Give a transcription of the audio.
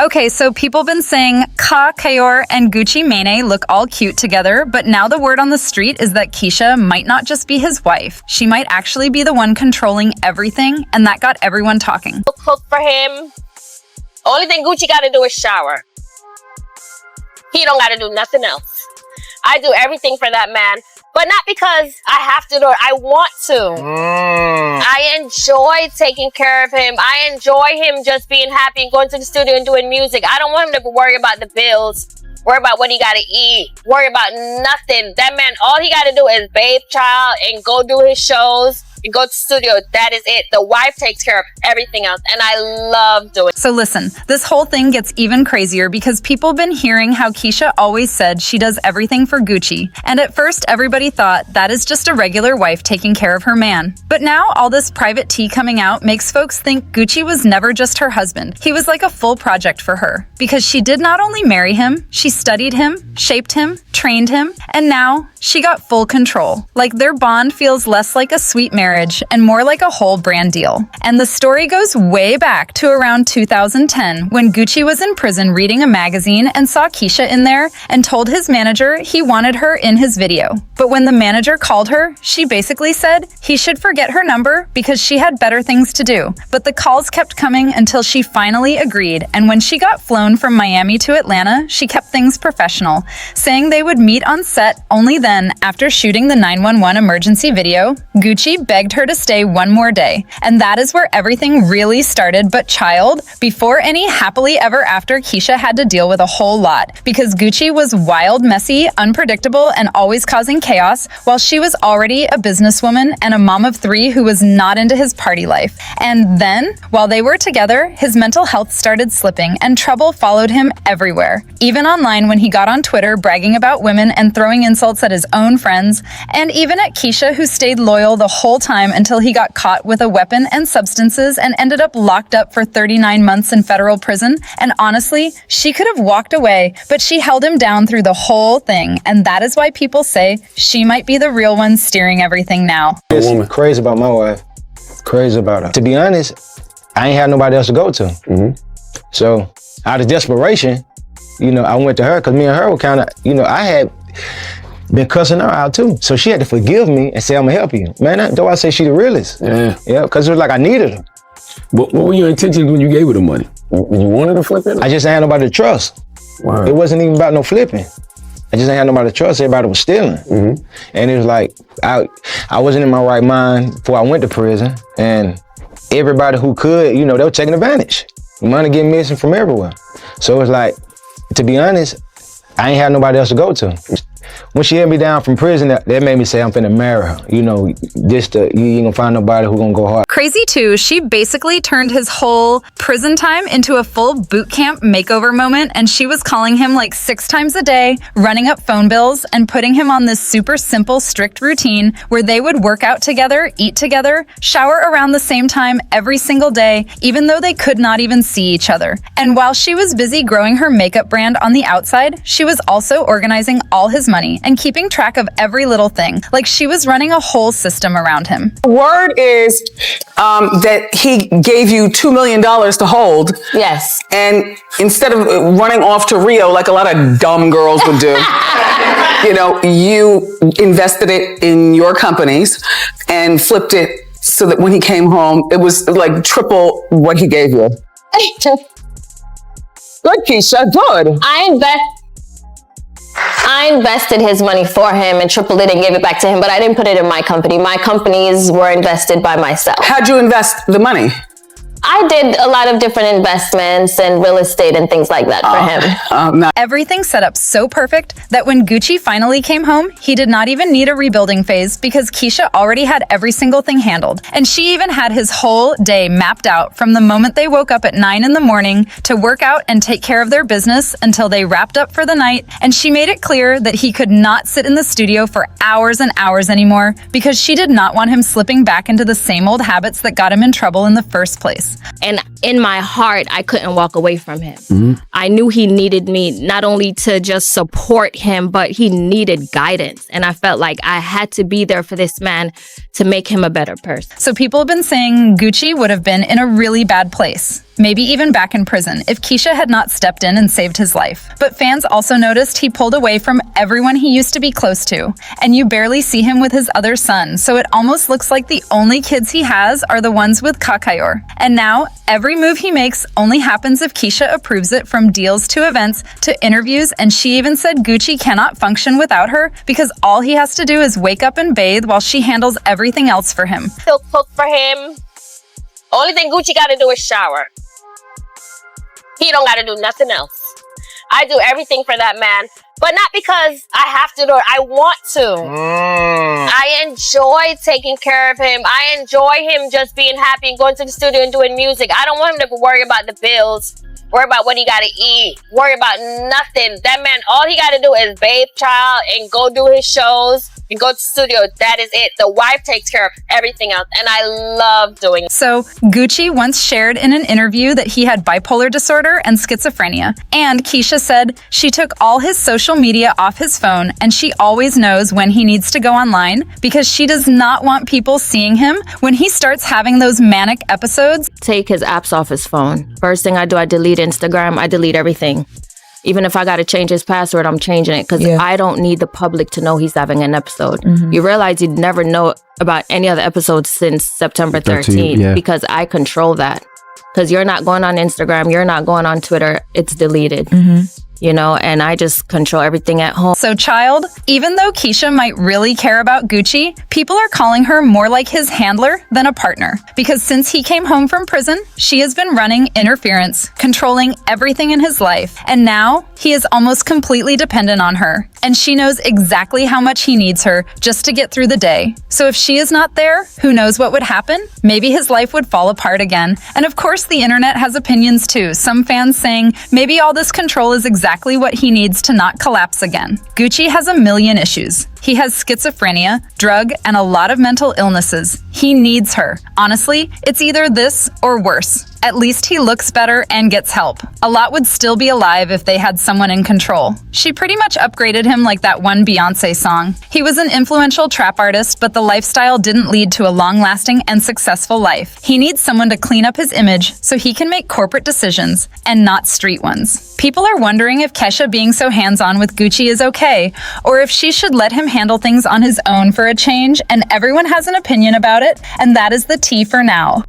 Okay, so people have been saying Kayor and Gucci Mane look all cute together, but now the word on the street is that Keyshia might not just be his wife. She might actually be the one controlling everything, and that got everyone talking. Cook for him. Only thing Gucci got to do is shower. He don't got to do nothing else. I do everything for that man, but not because I have to do it. I want to. I enjoy taking care of him. I enjoy him just being happy and going to the studio and doing music. I don't want him to worry about the bills, worry about what he got to eat, worry about nothing. That man, all he got to do is bathe child and go do his shows and go to the studio. That is it. The wife takes care of everything else, and I love doing it. So listen, this whole thing gets even crazier because people have been hearing how Keyshia always said she does everything for Gucci. And at first, everybody thought that is just a regular wife taking care of her man. But now all this private tea coming out makes folks think Gucci was never just her husband. He was like a full project for her because she did not only marry him, she studied him, shaped him, trained him, and now she got full control. Like their bond feels less like a sweet marriage and more like a whole brand deal. And the story goes way back to around 2010 when Gucci was in prison reading a magazine and saw Keyshia in there and told his manager he wanted her in his video. But when the manager called her, she basically said he should forget her number because she had better things to do. But the calls kept coming until she finally agreed, and when she got flown from Miami to Atlanta, she kept things professional, saying they would meet on set only then after shooting the 911 emergency video. Gucci begged her to stay one more day, and that is where everything really started. But child, before any happily ever after, Keyshia had to deal with a whole lot because Gucci was wild, messy, unpredictable, and always causing chaos, while she was already a businesswoman and a mom of 3 who was not into his party life. And then, while they were together, his mental health started slipping and trouble followed him everywhere, even online when he got on Twitter bragging about women and throwing insults at his own friends, and even at Keyshia, who stayed loyal the whole time until he got caught with a weapon and substances and ended up locked up for 39 months in federal prison. And honestly, she could have walked away, but she held him down through the whole thing, and that is why people say she might be the real one steering everything now. It's crazy about my wife. Crazy about her. To be honest, I ain't had nobody else to go to. So out of desperation, I went to her because me and her were kind of, I had been cussing her out too. So she had to forgive me and say, I'm gonna help you. Man, though I say she the realest. Yeah, because it was like I needed her. What were your intentions when you gave her the money? You wanted to flip it? I just ain't had nobody to trust. Wow. It wasn't even about no flipping. I just ain't had nobody to trust. Everybody was stealing. And it was like, I wasn't in my right mind before I went to prison. And everybody who could, they were taking advantage. Money getting missing from everywhere. So it's like, to be honest, I ain't had nobody else to go to. When she had me down from prison, that made me say I'm finna marry her. You ain't gonna find nobody who gonna go hard. Crazy too, she basically turned his whole prison time into a full boot camp makeover moment, and she was calling him like 6 times a day, running up phone bills, and putting him on this super simple, strict routine where they would work out together, eat together, shower around the same time every single day, even though they could not even see each other. And while she was busy growing her makeup brand on the outside, she was also organizing all his money and keeping track of every little thing. Like she was running a whole system around him. Word is that he gave you $2 million to hold. Yes. And instead of running off to Rio like a lot of dumb girls would do, you invested it in your companies and flipped it so that when he came home, it was like triple what he gave you. Good, Keyshia, good. I invested his money for him and tripled it and gave it back to him, but I didn't put it in my company. My companies were invested by myself. How'd you invest the money? I did a lot of different investments and real estate and things like that for him. Everything set up so perfect that when Gucci finally came home, he did not even need a rebuilding phase because Keyshia already had every single thing handled. And she even had his whole day mapped out from the moment they woke up at 9 in the morning to work out and take care of their business until they wrapped up for the night. And she made it clear that he could not sit in the studio for hours and hours anymore because she did not want him slipping back into the same old habits that got him in trouble in the first place. And in my heart, I couldn't walk away from him. I knew he needed me not only to just support him, but he needed guidance. And I felt like I had to be there for this man to make him a better person. So people have been saying Gucci would have been in a really bad place. maybe even back in prison if Keyshia had not stepped in and saved his life. But fans also noticed he pulled away from everyone he used to be close to, and you barely see him with his other son, so it almost looks like the only kids he has are the ones with Kakayor. And now, every move he makes only happens if Keyshia approves it, from deals to events to interviews, and she even said Gucci cannot function without her because all he has to do is wake up and bathe while she handles everything else for him. He'll cook for him. Only thing Gucci gotta do is shower. He don't gotta do nothing else. I do everything for that man, but not because I have to do it. I want to. I enjoy taking care of him. I enjoy him just being happy and going to the studio and doing music. I don't want him to worry about the bills, worry about what he gotta eat, worry about nothing. That man, all he gotta do is bathe, child, and go do his shows and go to the studio. That is it. The wife takes care of everything else, and I love doing it. So, Gucci once shared in an interview that he had bipolar disorder and schizophrenia. And Keyshia said she took all his social media off his phone, and she always knows when he needs to go online because she does not want people seeing him when he starts having those manic episodes. Take his apps off his phone. First thing I do, I delete Instagram. I delete everything. Even if I got to change his password, I'm changing it because I don't need the public to know he's having an episode. You realize you'd never know about any other episodes since September 13th because I control that. Because you're not going on Instagram, you're not going on Twitter, it's deleted. You know, and I just control everything at home. So, child, even though Keyshia might really care about Gucci, people are calling her more like his handler than a partner. Because since he came home from prison, she has been running interference, controlling everything in his life. And now, he is almost completely dependent on her. And she knows exactly how much he needs her just to get through the day. So if she is not there, who knows what would happen? Maybe his life would fall apart again. And of course, the internet has opinions too. Some fans saying maybe all this control is exactly what he needs to not collapse again. Gucci has a million issues. He has schizophrenia, drug, and a lot of mental illnesses. He needs her. Honestly, it's either this or worse. At least he looks better and gets help. A lot would still be alive if they had someone in control. She pretty much upgraded him like that one Beyoncé song. He was an influential trap artist, but the lifestyle didn't lead to a long-lasting and successful life. He needs someone to clean up his image so he can make corporate decisions and not street ones. People are wondering if Keyshia being so hands-on with Gucci is okay, or if she should let him handle things on his own for a change, and everyone has an opinion about it, and that is the tea for now.